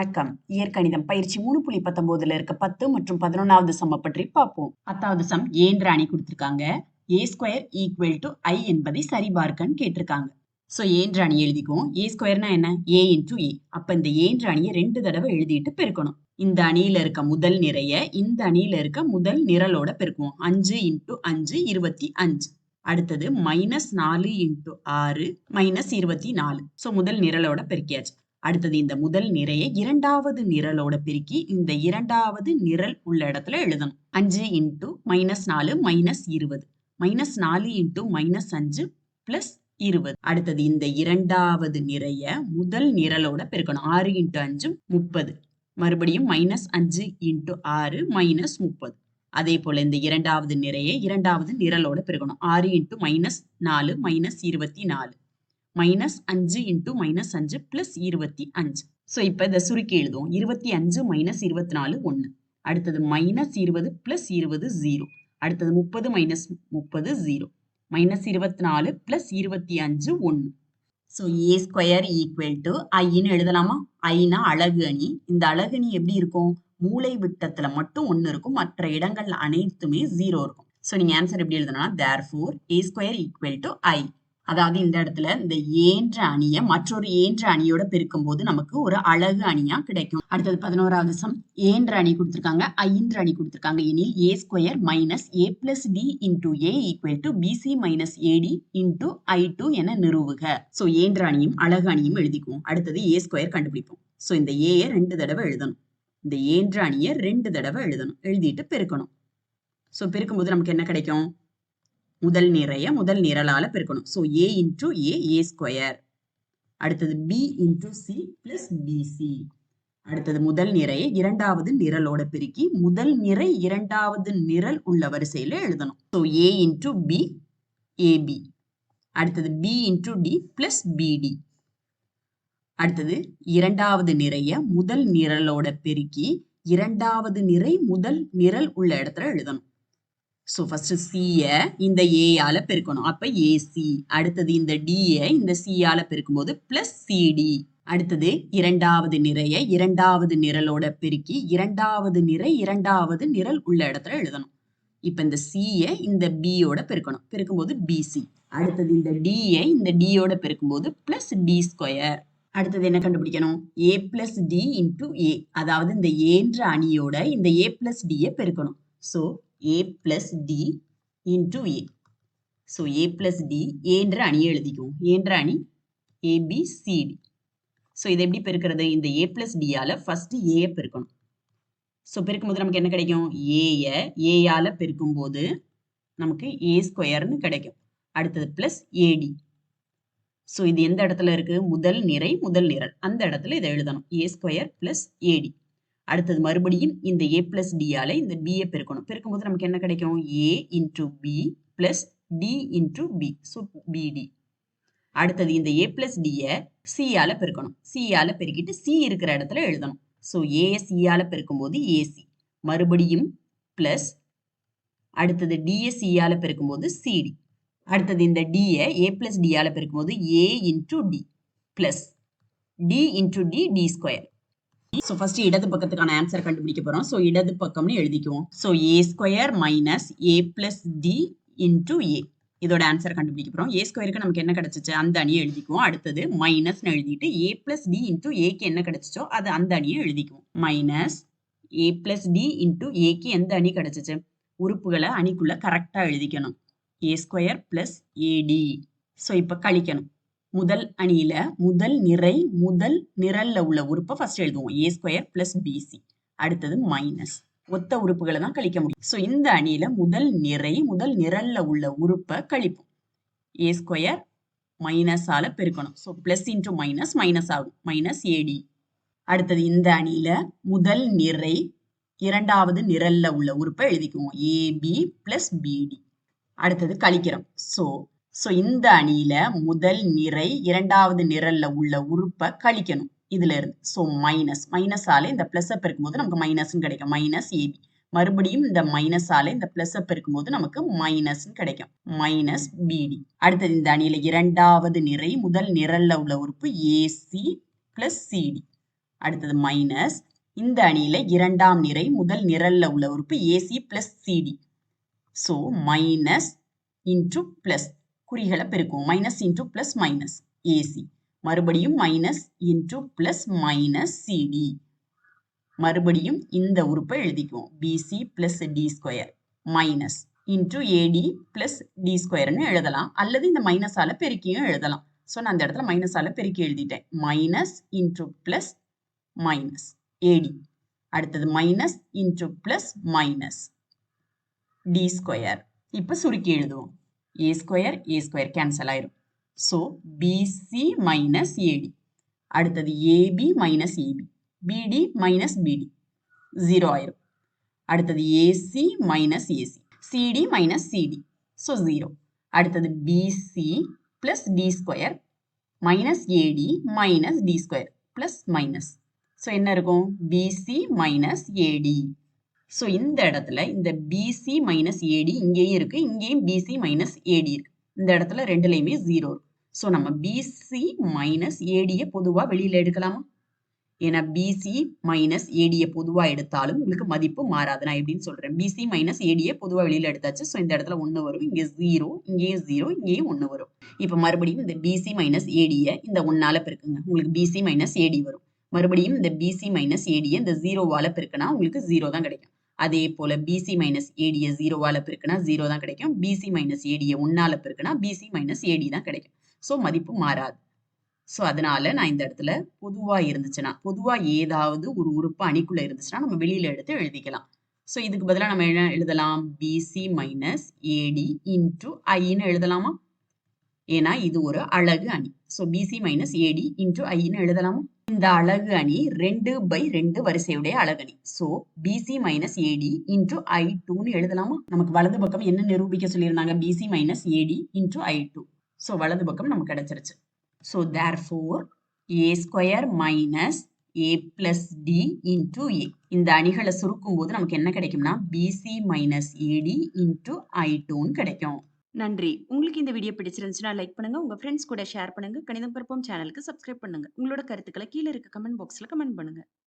வணக்கம். இயற்கணிதம் பயிற்சி 3.19ல இருக்க 10 மற்றும் 11வது சம்ம பற்றி பார்ப்போம். 10வது சம் ஏன்ற அணி கொடுத்திருக்காங்க. a² = I என்பதை சரிபார்க்கன்னு கேட்டிருக்காங்க. சோ ஏன்ற அணி எழுதிக்குவோம். a²னா என்ன? a into a. அப்ப இந்த ஏன்ற அணியை 2 தடவை எழுதிட்டு பெருக்கணும். இந்த அணியில இருக்க முதல் நிறைய இந்த அணியில இருக்க முதல் நிரலோட பெருக்குவோம். 5 into 5 25. அடுத்தது -4 into 6 -24. சோ முதல் நிரலோட பெருக்கியாச்சு. அடுத்தது இந்த முதல் நிறையை இரண்டாவது நிரலோட பெருக்கி இந்த இரண்டாவது நிரல் உள்ள இடத்துல எழுதணும். 5 into -4 -20. -4 into -5 +20. அடுத்தது இந்த இரண்டாவது நிறைய முதல் நிரலோட பெருக்கணும். 6 into 5 30. மறுபடியும் -5 into 6 -30. அதே போல இந்த இரண்டாவது நிறைய இரண்டாவது நிரலோட பெருக்கணும். 6 into -4 -24. -5 into -5 +25. சோ இப்ப இதை சுருக்கி எழுதுவோம். 25 - 24 1. அடுத்தது -20 +20 0. அடுத்தது 30 - 30 0. -24 +25 1. சோ a² = I ன்னு எழுதலாமா? I-னா அலகு அணி. இந்த அலகு அணி எப்படி இருக்கும்? மூலை விட்டத்துல மட்டும் 1 இருக்கும். மற்ற இடங்கள் அனைத்துமே 0 இருக்கும். சோ நீங்க ஆன்சர் எப்படி எழுதணும்னா therefore a² = I. அதாவது இந்த இடத்துல இந்த ஏன்ற அணியை மற்றொரு ஏன்ற அணியோட பெருக்கும் போது நமக்கு ஒரு அலகு அணியா கிடைக்கும். அடுத்தது 11வது சம். ஏன்ற அணி கொடுத்திருக்காங்க, ஐன்ற அணி கொடுத்திருக்காங்க எனில் a² - a + d into a = bc - ad into I2 என நிறுவுக. சோ ஏன்ற அணியும் அலகு அணியும் எழுதிக்குவோம். அடுத்தது a² கண்டுபிடிப்போம். சோ இந்த a 2 தடவை எழுதணும். இந்த ஏன்ற அணியை 2 தடவை எழுதணும். எழுதிட்டு பெருக்கணும். சோ பெருக்கும்போது நமக்கு என்ன கிடைக்கும்? முதல் நிறைய முதல் நிரலால பெருக்கணும். So a into a a². அடுத்தது b into c plus bc. அடுத்தது முதல் நிறைய இரண்டாவது நிரலோட பெருக்கி முதல் நிரை இரண்டாவது நிரல் உள்ள வரிசையில எழுதணும். So a into b ab. அடுத்தது b into d plus bd. அடுத்தது இரண்டாவது நிறைய முதல் நிரலோட பெருக்கி இரண்டாவது நிரை முதல் நிரல் உள்ள இடத்துல எழுதணும். சோ ஃபர்ஸ்ட் c-ய இந்த a ஆல பெருக்கணும். அப்ப ac. அடுத்தது இந்த d-ய இந்த c ஆல பெருக்கும்போது +cd. அடுத்தது இரண்டாவது நிறைய இரண்டாவது நிரலோட பெருக்கி இரண்டாவது நிரை இரண்டாவது நிரல் உள்ள இடத்துல எழுதணும். இப்ப இந்த c-ய இந்த b-யோட பெருக்கணும். பெருக்கும்போது bc. அடுத்தது இந்த d-ய இந்த d-யோட பெருக்கும்போது +d². அடுத்தது என்ன கண்டுபிடிக்கணும்? a + d into a. அதாவது இந்த ஏன்ற அணியோட இந்த a + d-ய பெருக்கணும். So a + d into a. so a + d ஏன்ற அணியை எழுதிக்குவோம். ஏன்ற அணி abcd. சோ இதை எப்படி பெருக்கிறது? இந்த a + d ஆல ஃபர்ஸ்ட் a ய பெருக்கணும். சோ பெருக்கும்போது நமக்கு என்ன கிடைக்கும்? a-ய a ஆல பெருக்கும்போது நமக்கு a² கிடைக்கும். அடுத்தது +ad. சோ இது எந்த இடத்துல இருக்கு? முதல் நிரை முதல் நிரல் அந்த இடத்துல இதை எழுதணும். a² + ad. அடுத்தது மறுபடியும் இந்த a + d ஆல இந்த b ய பெருக்கணும். பெருக்கும்போது நமக்கு என்ன கிடைக்கும்? a into b plus d into b. so bd. அடுத்தது இந்த a + d ய c ஆல பெருக்கணும். c ஆல பெருக்கிட்டு c இருக்கிற இடத்துல எழுதணும். சோ a c ஆல பெருக்கும்போது ac. மறுபடியும் பிளஸ் அடுத்தது d ய c ஆல பெருக்கும்போது cd. அடுத்தது இந்த d ய a + d ஆல பெருக்கும்போது a into d plus d into d d². So first இடது பக்கத்துக்கான ஆன்சர் கண்டுபிடிக்க போறோம். சோ இடது பக்கம்னு எழுதிக்குவோம். So a² - a + d into a. இதோட ஆன்சர் கண்டுபிடிக்க போறோம். a²க்கு நமக்கு என்ன கிடைச்சிச்சு? அந்த அணியை எழுதிக்குவோம். அடுத்தது மைனஸ்னு எழுதிட்டு a + d into a க்கு என்ன கிடைச்சிச்சோ அது அந்த அணியை எழுதிக்குவோம். Minus a + d into a க்கு எந்த அணி கிடைச்சிச்சு? உறுப்புகளை அணிக்குள்ள கரெக்டா எழுதிக்கணும். a² + ad. சோ இப்ப கழிக்கணும். முதல் அணியில முதல் நிரை முதல் நிரல்ல உள்ள உறுப்பை ஃபர்ஸ்ட் எழுதுவோம். a² + bc. அடுத்தது மைனஸ். ஒத்த உறுப்புகளை தான் கழிக்க முடியும். சோ இந்த அணியில முதல் நிரை முதல் நிரல்ல உள்ள உறுப்பை கழிப்போம். a² மைனஸ் ஆல பெருக்கணும். So plus into minus minus ஆகும். -ad. அடுத்தது இந்த அணியில முதல் நிரை இரண்டாவது நிரல்ல உள்ள உறுப்பை எழுதிக்குவோம். ab + bd. அடுத்தது கழிக்கிறோம். சோ இந்த அணியில முதல் நிரை இரண்டாவது நிரல்ல உள்ள உறுப்பை கழிக்கணும். இதுல இருந்து சோ மைனஸ் ஆல இந்த பிளஸ் பெருக்கும்போது நமக்கு மைனஸ் கிடைக்கும். -ab. மறுபடியும் இந்த மைனஸ் ஆல இந்த பிளஸ் பெருக்கும்போது நமக்கு மைனஸ் கிடைக்கும். -bd. அடுத்தது இந்த அணியில இரண்டாவது நிரை முதல் நிரல்ல உள்ள உறுப்பு ac + cd. அடுத்தது மைனஸ் இந்த அணியில இரண்டாம் நிரை முதல் நிரல்ல உள்ள உறுப்பு AC plus CD. So minus into plus குறிகளை பெருக்குவோம். Minus into plus minus AC. மறுபடியும் minus into plus minus CD. மறுபடியும் இந்த உறுப்பை எழுதிக்குவோம். BC plus D square minus into AD plus D ஸ்கொயர்னு எழுதலாம். அல்லது இந்த மைனஸால பெருக்கியும் எழுதலாம். ஸோ நான் அந்த இடத்துல மைனஸால பெருக்கி எழுதிட்டேன். Minus into plus minus a d. அடுத்தது minus into plus minus d square. இப்போ சுருக்கி எழுதுவோம். ஏ ஸ்கொயர் கேன்சல் ஆயிரும். So b c minus a d. அடுத்தது a b minus a b. B d minus b d 0 ஆயிரும். அடுத்தது a c minus a c. C d minus c d. So 0. அடுத்தது b c plus D square minus a d minus d square plus minus. So என்ன இருக்கும்? PC minus ஏடி. So இந்த இடத்துல இந்த PC minus ஏடி இங்கேயும் இருக்கு, இங்கேயும் பிசி மைனஸ் ஏடி இருக்கு. இந்த இடத்துல ரெண்டுலையுமே 0 இருக்கு. ஸோ நம்ம பிசி மைனஸ் ஏடியை பொதுவாக வெளியில் எடுக்கலாமா? ஏன்னா பிசி மைனஸ் ஏடியை பொதுவாக எடுத்தாலும் உங்களுக்கு மதிப்பு மாறாது. நான் எப்படின்னு சொல்றேன். பிசி மைனஸ் ஏடியை பொதுவாக வெளியில் எடுத்தாச்சு. ஸோ இந்த இடத்துல 1 வரும், இங்கே 0, இங்கேயும் 0, இங்கேயும் 1 வரும். இப்போ மறுபடியும் இந்த பிசி மைனஸ் ஏடியை இந்த 1ஆல பெருக்குங்க. உங்களுக்கு பிசி மைனஸ் ஏடி வரும். மறுபடியும் இந்த பிசி மைனஸ் ஏடியை இந்த 0வால பெருக்கினா உங்களுக்கு 0 தான் கிடைக்கும். அதே போல பிசி மைனஸ் ஏடியை 0வால பெருக்கினா 0 தான் கிடைக்கும். பிசி மைனஸ் ஏடியை 1ஆல பெருக்கினா பிசி மைனஸ் ஏடி தான் கிடைக்கும். ஸோ மதிப்பு மாறாது. ஸோ அதனால நான் இந்த இடத்துல பொதுவா இருந்துச்சுன்னா, பொதுவா ஏதாவது ஒரு உறுப்பு அணிக்குள்ள இருந்துச்சுன்னா நம்ம வெளியில எடுத்து எழுதிக்கலாம். ஸோ இதுக்கு பதிலா நம்ம என்ன எழுதலாம்? பிசி மைனஸ் ஏடி இன்டு ஐன்னு எழுதலாமா? ஏன்னா இது ஒரு அலகு அணி. ஸோ பிசி மைனஸ் ஏடி இன்டு ஐன்னு எழுதலாமா? இந்த அலகு அணி 2/2 வரிசையுடைய அலகணி. ஸோ பிசி மைனஸ் ஏடி இன்டு ஐ2ன்னு எழுதலாமா? நமக்கு வலது பக்கம் என்ன நிரூபிக்க சொல்லியிருந்தாங்க? பிசி மைனஸ் ஏடி இன்டு ஐ2. ஸோ வலது பக்கம் நமக்கு கிடைச்சிருச்சு. ஸோ தேர்ஃபோர் ஏ ஸ்கொயர் மைனஸ் ஏ பிளஸ் டி இன்டு ஏ. இந்த அணிகளை சுருக்கும் போது நமக்கு என்ன கிடைக்கும்னா பிசி மைனஸ் ஏடி இன்டு ஐ2ன்னு கிடைக்கும். நன்றி. உங்களுக்கு இந்த வீடியோ பிடிச்சிருந்துச்சுன்னா லைக் பண்ணுங்க. உங்க ஃப்ரெண்ட்ஸ் கூட ஷேர் பண்ணுங்க. கணிதம் கற்போம் சேனலுக்கு சப்ஸ்கிரைப் பண்ணுங்க. உங்களோட கருத்துக்களை கீழ இருக்க கமெண்ட் பாக்ஸ்ல கமெண்ட் பண்ணுங்க.